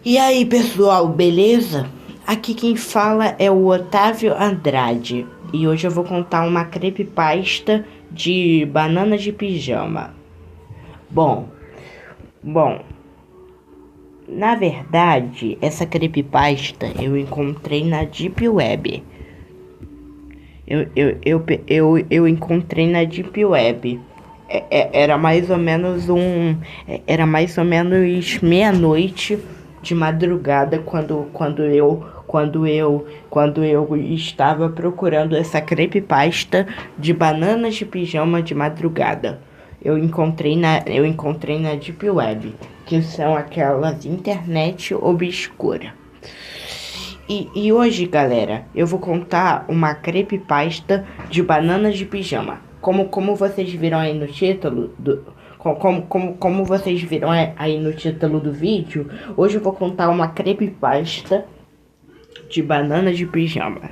E aí, pessoal, beleza? Aqui quem fala é o Otávio Andrade e hoje eu vou contar uma creepypasta de banana de pijama. Bom, bom, na verdade, essa creepypasta eu encontrei na Deep Web. Eu encontrei na Deep Web. Era mais ou menos era mais ou menos meia-noite de madrugada quando eu estava procurando essa creepypasta de bananas de pijama de madrugada. Eu encontrei na Deep Web, que são aquelas internet obscura. E hoje, galera, eu vou contar uma creepypasta de bananas de pijama. Como vocês viram aí no título como vocês viram aí no título do vídeo, hoje eu vou contar uma creepypasta de bananas de pijama.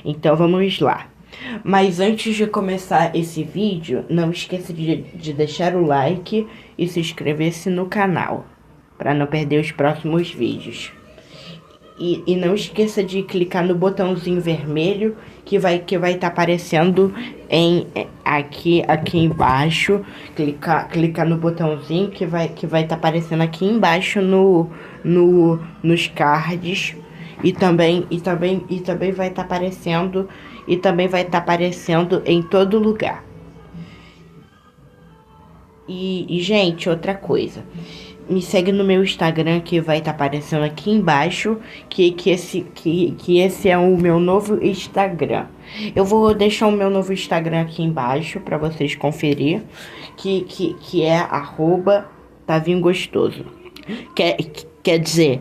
Então vamos lá. Mas antes de começar esse vídeo, não esqueça de deixar o like e se inscrever-se no canal, para não perder os próximos vídeos. E não esqueça de clicar no botãozinho vermelho que vai estar aparecendo aqui embaixo. Clica no botãozinho que vai estar aparecendo aqui embaixo nos cards. E também vai estar aparecendo em todo lugar. Gente, outra coisa. Me segue no meu Instagram que vai estar aparecendo aqui embaixo, que esse é o meu novo Instagram. Eu vou deixar o meu novo Instagram aqui embaixo para vocês conferir, que é @tavingostoso. Quer dizer,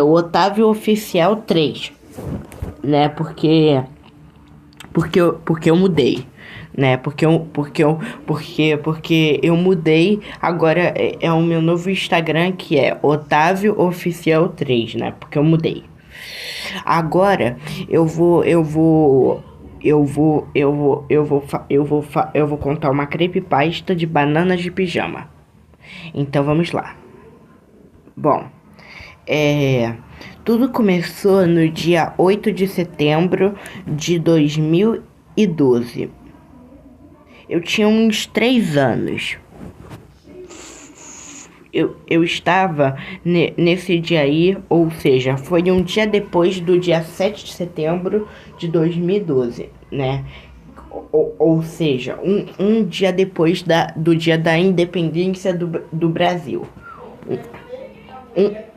Otávio Oficial 3, né? Porque eu mudei, né? Porque eu mudei. Agora é o meu novo Instagram, que é Otávio Oficial 3, né? Porque eu mudei. Agora eu vou contar uma creepypasta de bananas de pijama. Então vamos lá. Bom, tudo começou no dia 8 de setembro de 2012. Eu tinha uns 3 anos. Eu estava nesse dia aí, ou seja, foi um dia depois do dia 7 de setembro de 2012, né? Ou seja, um dia depois do dia da independência do Brasil.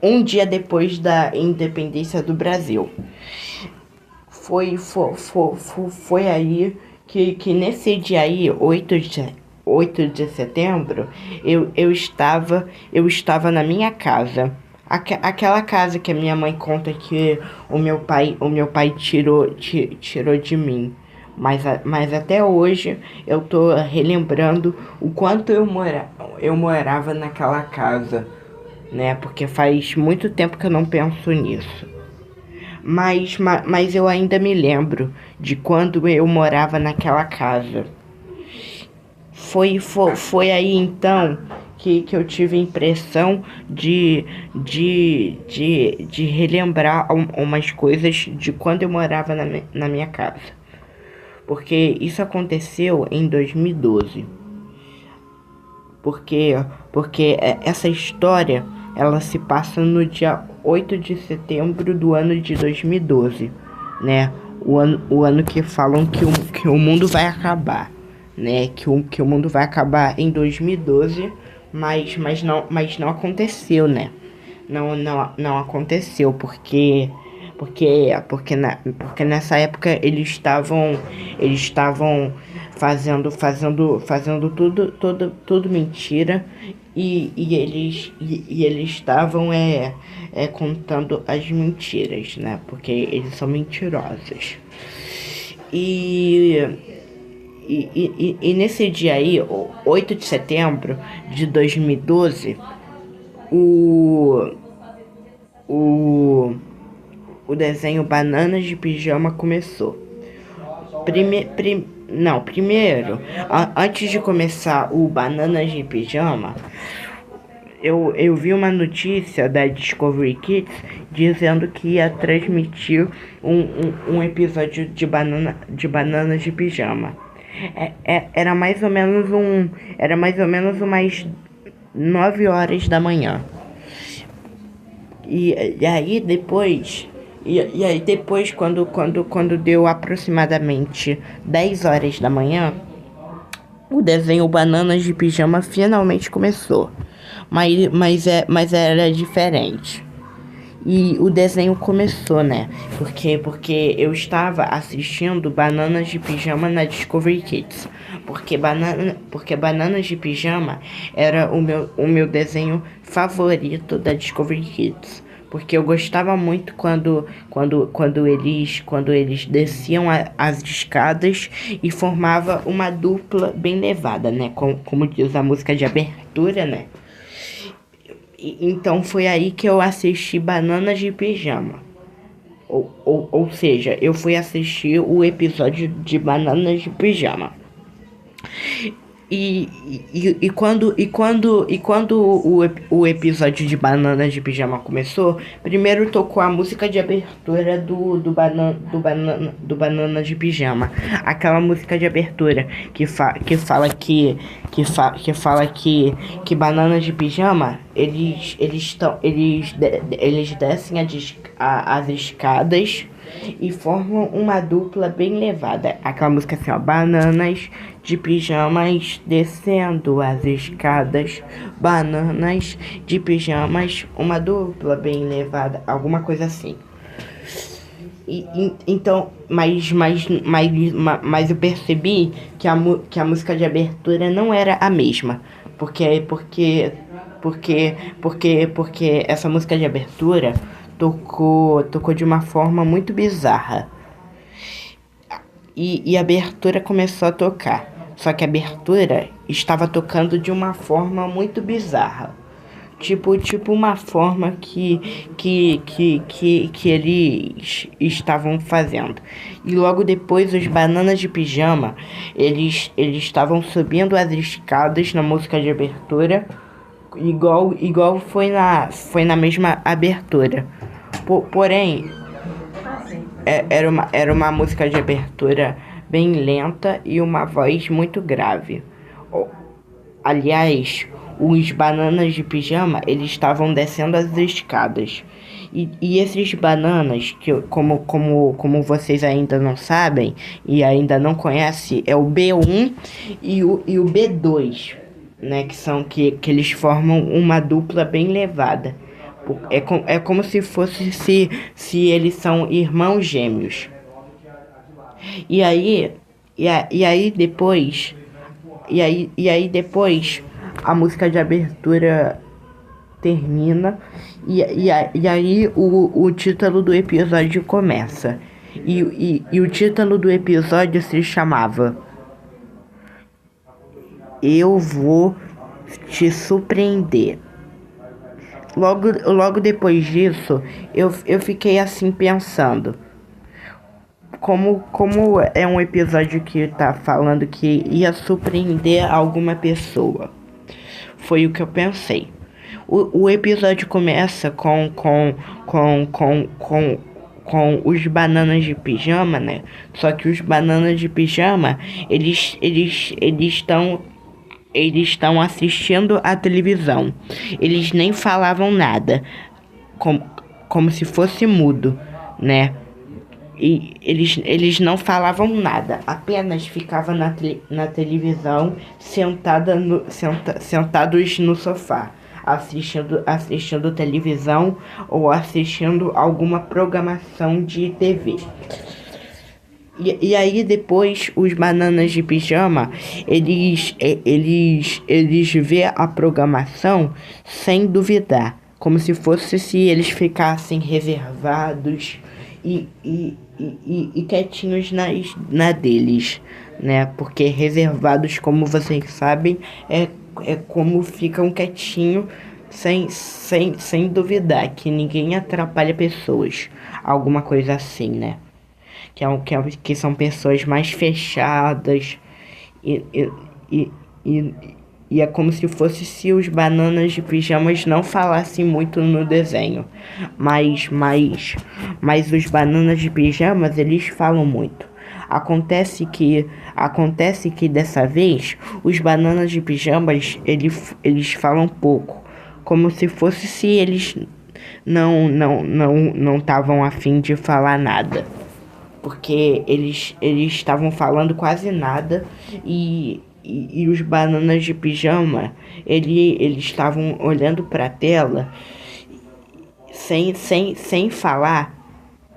Um dia depois da independência do Brasil. Foi aí que nesse dia aí, 8 de setembro, eu estava na minha casa. Aquela casa que a minha mãe conta que o meu pai tirou de mim. Mas até hoje eu tô relembrando o quanto eu morava naquela casa, né? Porque faz muito tempo que eu não penso nisso. Mas eu ainda me lembro de quando eu morava naquela casa. Foi aí então que eu tive a impressão de relembrar umas coisas de quando eu morava na minha casa. Porque isso aconteceu em 2012. Porque essa história, ela se passa no dia 8 de setembro do ano de 2012, né? O ano que falam que o mundo vai acabar, né? Que o mundo vai acabar em 2012, mas não aconteceu, né? Não aconteceu, porque nessa época eles estavam fazendo tudo mentira, e eles estavam contando as mentiras, né? Porque eles são mentirosos. E nesse dia aí, 8 de setembro de 2012, o desenho Bananas de Pijama começou. Primeiro, antes de começar o Bananas de Pijama, eu vi uma notícia da Discovery Kids dizendo que ia transmitir um episódio de Bananas de Pijama. Era mais ou menos umas 9 horas da manhã. E aí depois, e aí depois quando deu aproximadamente 10 horas da manhã, o desenho Bananas de Pijama finalmente começou. Mas era diferente. E o desenho começou, né? Porque eu estava assistindo Bananas de Pijama na Discovery Kids. Porque Bananas de Pijama era o meu desenho favorito da Discovery Kids. Porque eu gostava muito quando eles desciam as escadas e formava uma dupla bem levada, né? Como diz a música de abertura, né? Então foi aí que eu assisti Bananas de Pijama. Ou seja, eu fui assistir o episódio de Bananas de Pijama. Quando o episódio de Bananas de Pijama começou, primeiro tocou a música de abertura do Banana de Pijama. Aquela música de abertura que fala que Bananas de Pijama, eles descem as escadas e formam uma dupla bem levada. Aquela música assim, ó: Bananas de pijamas descendo as escadas, bananas de pijamas, uma dupla bem levada, alguma coisa assim. Então, mas eu percebi que a música de abertura não era a mesma, porque essa música de abertura tocou de uma forma muito bizarra. E a abertura começou a tocar. Só que a abertura estava tocando de uma forma muito bizarra. Tipo uma forma que eles estavam fazendo. E logo depois os Bananas de Pijama, eles estavam subindo as escadas na música de abertura, igual foi na mesma abertura. Porém, era uma música de abertura bem lenta e uma voz muito grave. Aliás, os Bananas de Pijama, eles estavam descendo as escadas. E esses bananas, que como vocês ainda não sabem e ainda não conhecem, é o B1 e o B2, né? Que eles formam uma dupla bem levada. É como se fosse se eles são irmãos gêmeos. E aí depois a música de abertura termina e aí o título do episódio começa. E o título do episódio se chamava Eu Vou Te Surpreender. Logo depois disso, eu fiquei assim pensando. Como é um episódio que tá falando que ia surpreender alguma pessoa. Foi o que eu pensei. O episódio começa com os Bananas de Pijama, né? Só que os Bananas de Pijama, eles estão assistindo a televisão. Eles nem falavam nada, como se fosse mudo, né? E eles não falavam nada, apenas ficavam na televisão sentados no sofá, assistindo televisão ou assistindo alguma programação de TV. E aí depois os Bananas de Pijama, eles vê a programação sem duvidar, como se fosse se eles ficassem reservados e quietinhos na deles, né? Porque reservados, como vocês sabem, é como ficam quietinho sem duvidar, que ninguém atrapalha pessoas, alguma coisa assim, né? Que são pessoas mais fechadas e E é como se fosse se os bananas de pijamas não falassem muito no desenho. Mas os bananas de pijamas, eles falam muito. Acontece que dessa vez, os bananas de pijamas, eles falam pouco. Como se fosse se eles não estavam a fim de falar nada. Porque eles estavam falando quase nada e os bananas de pijama, eles estavam olhando para a tela sem falar,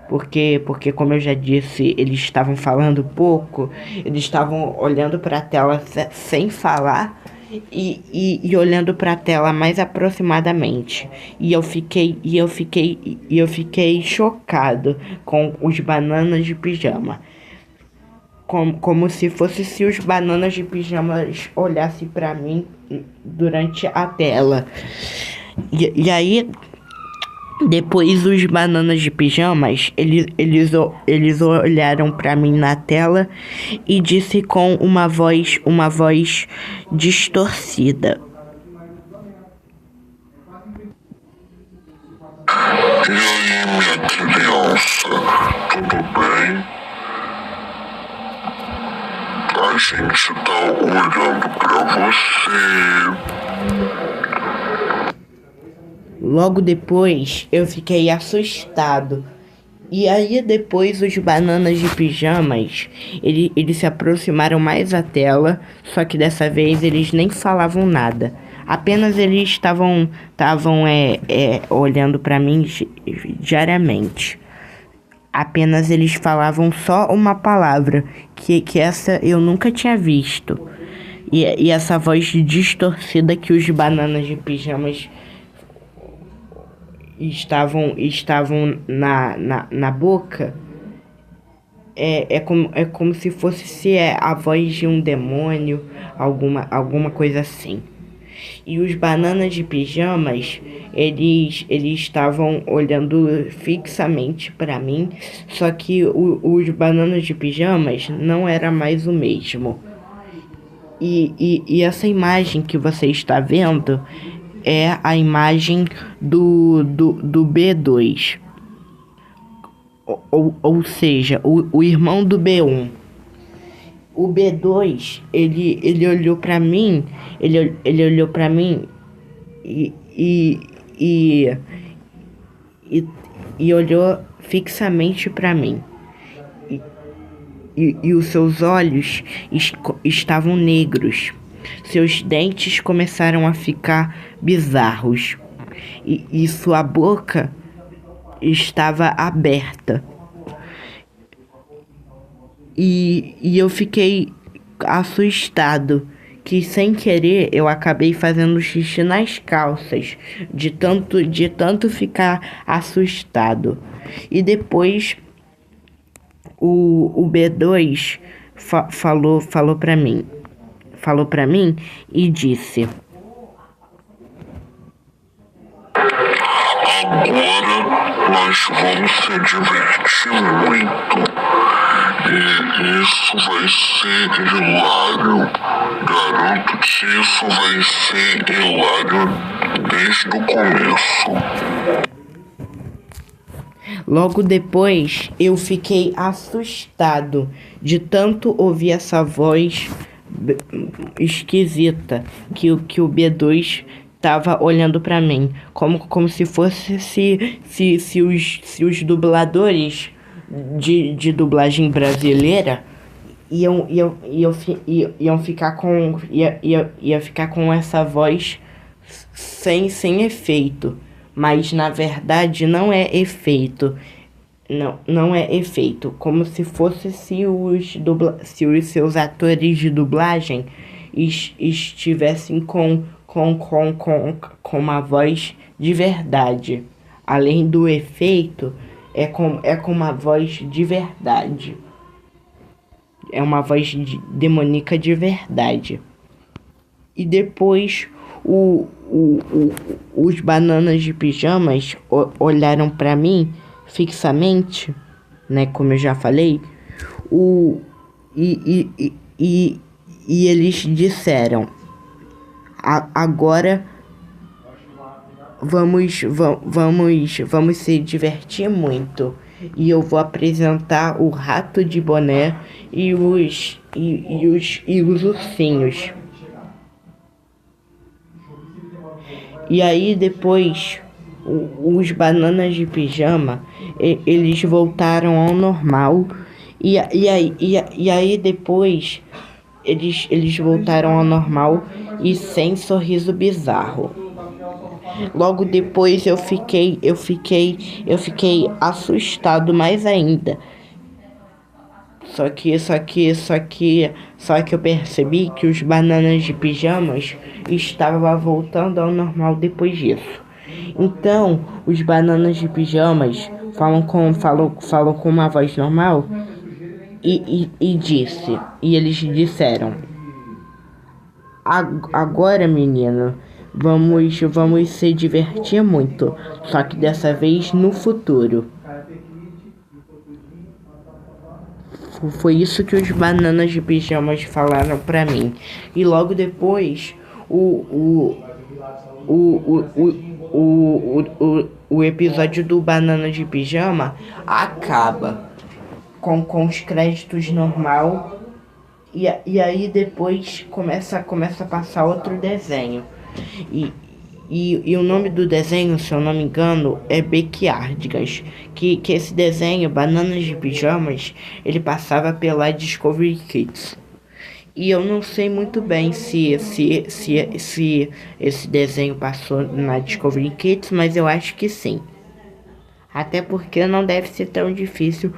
porque como eu já disse, eles estavam falando pouco, eles estavam olhando para a tela sem falar e olhando para a tela mais aproximadamente. E eu fiquei chocado com os bananas de pijama. Como se fosse se os bananas de pijamas olhassem para mim durante a tela. E aí, depois os bananas de pijamas, eles olharam para mim na tela e disse com uma voz distorcida. E aí, minha criança, tudo bem? A gente tá olhando pra você. Logo depois, eu fiquei assustado. E aí depois os bananas de pijamas, eles se aproximaram mais da tela, só que dessa vez eles nem falavam nada. Apenas eles estavam olhando pra mim diariamente. Apenas eles falavam só uma palavra, que essa eu nunca tinha visto. E essa voz distorcida que os bananas de pijamas estavam na boca, é como se fosse a voz de um demônio, alguma coisa assim. E os bananas de pijamas, eles estavam olhando fixamente para mim, só que os bananas de pijamas não era mais o mesmo. E essa imagem que você está vendo é a imagem do B2. Ou seja, o irmão do B1. O B2, ele olhou pra mim, ele olhou pra mim e olhou fixamente pra mim. E os seus olhos estavam negros. Seus dentes começaram a ficar bizarros. E sua boca estava aberta. E eu fiquei assustado, que sem querer eu acabei fazendo xixi nas calças, de tanto ficar assustado. E depois o B2 falou pra mim e disse: Agora nós vamos se divertir muito. E isso vai ser hilário. Garanto que isso vai ser hilário desde o começo. Logo depois, eu fiquei assustado de tanto ouvir essa voz esquisita que o B2 estava olhando para mim, como se fosse se os dubladores de dublagem brasileira iam ficar com essa voz sem efeito. Mas na verdade não é efeito. Não é efeito. Como se fosse se os seus atores de dublagem estivessem com uma voz de verdade. Além do efeito, é com uma voz de verdade. É uma voz demoníaca de verdade. E depois os bananas de pijamas olharam para mim fixamente, né, como eu já falei, e eles disseram: Agora vamos se divertir muito. E eu vou apresentar o Rato de Boné e os ursinhos. E aí depois os Bananas de Pijama, eles voltaram ao normal. E aí depois eles voltaram ao normal e sem Sorriso Bizarro. Logo depois eu fiquei assustado mais ainda. Só que eu percebi que os Bananas de Pijamas estavam voltando ao normal depois disso. Então, os Bananas de Pijamas falam com uma voz normal e eles disseram: Agora, menino, vamos se divertir muito, só que dessa vez no futuro. Foi isso que os Bananas de Pijamas falaram pra mim. E logo depois, o episódio do Banana de Pijama acaba com os créditos normal. E aí depois começa a passar outro desenho. E o nome do desenho, se eu não me engano, é Backyardigans. Que esse desenho, Bananas de Pijamas, ele passava pela Discovery Kids. E eu não sei muito bem se esse desenho passou na Discovery Kids, mas eu acho que sim. Até porque não deve ser tão difícil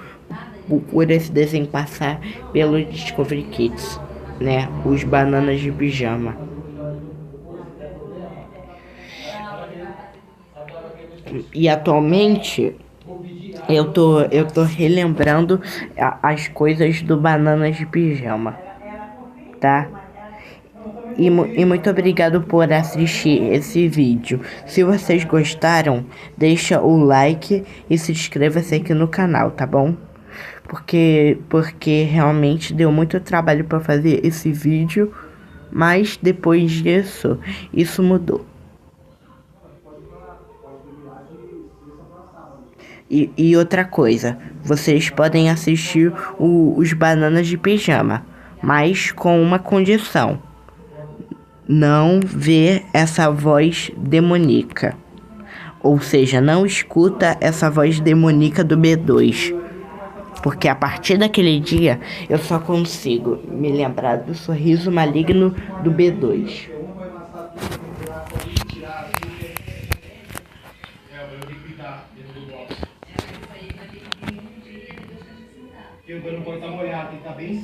por esse desenho passar pelo Discovery Kids, né? Os Bananas de Pijama. E atualmente eu tô relembrando as coisas do Bananas de Pijama, tá? E muito obrigado por assistir esse vídeo. Se vocês gostaram, deixa o like e se inscreva-se aqui no canal, tá bom? Porque realmente deu muito trabalho para fazer esse vídeo, mas depois disso, isso mudou. E outra coisa, vocês podem assistir os Bananas de Pijama, mas com uma condição: não ver essa voz demoníaca. Ou seja, não escuta essa voz demoníaca do B2. Porque a partir daquele dia, eu só consigo me lembrar do sorriso maligno do B2. Porque o banho pode estar molhado, tem que estar bem